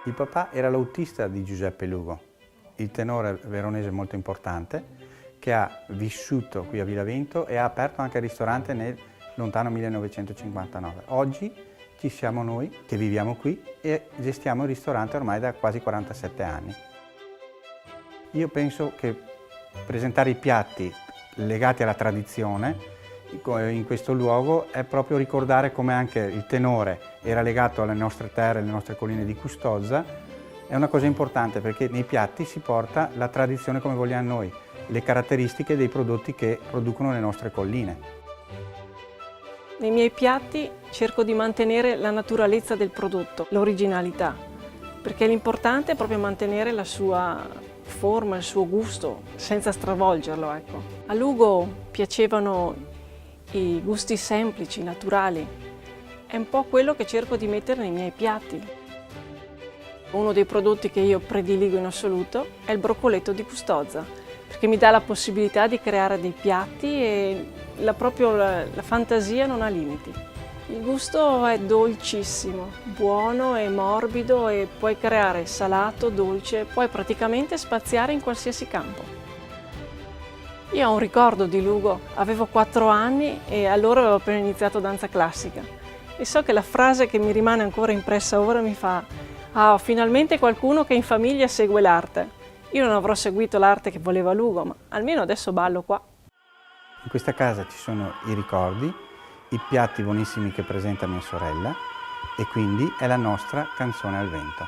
Il papà era l'autista di Giuseppe Lugo, il tenore veronese molto importante, che ha vissuto qui a Villa Vento e ha aperto anche il ristorante nel lontano 1959. Oggi ci siamo noi che viviamo qui e gestiamo il ristorante ormai da quasi 47 anni. Io penso che presentare i piatti legati alla tradizione in questo luogo è proprio ricordare come anche il tenore era legato alle nostre terre, alle nostre colline di Custozza. È una cosa importante perché nei piatti si porta la tradizione come vogliamo noi, le caratteristiche dei prodotti che producono le nostre colline. Nei miei piatti cerco di mantenere la naturalezza del prodotto, l'originalità, perché l'importante è proprio mantenere la sua forma, il suo gusto, senza stravolgerlo, ecco. A Lugo piacevano i gusti semplici, naturali. È un po' quello che cerco di mettere nei miei piatti. Uno dei prodotti che io prediligo in assoluto è il broccoletto di Custozza, perché mi dà la possibilità di creare dei piatti e la fantasia non ha limiti. Il gusto è dolcissimo, buono e morbido e puoi creare salato, dolce, puoi praticamente spaziare in qualsiasi campo. Io ho un ricordo di Lugo, avevo 4 anni e allora avevo appena iniziato danza classica e so che la frase che mi rimane ancora impressa ora mi fa «Ah, finalmente qualcuno che in famiglia segue l'arte». Io non avrò seguito l'arte che voleva Lugo, ma almeno adesso ballo qua. In questa casa ci sono i ricordi, i piatti buonissimi che presenta mia sorella e quindi è la nostra canzone al vento.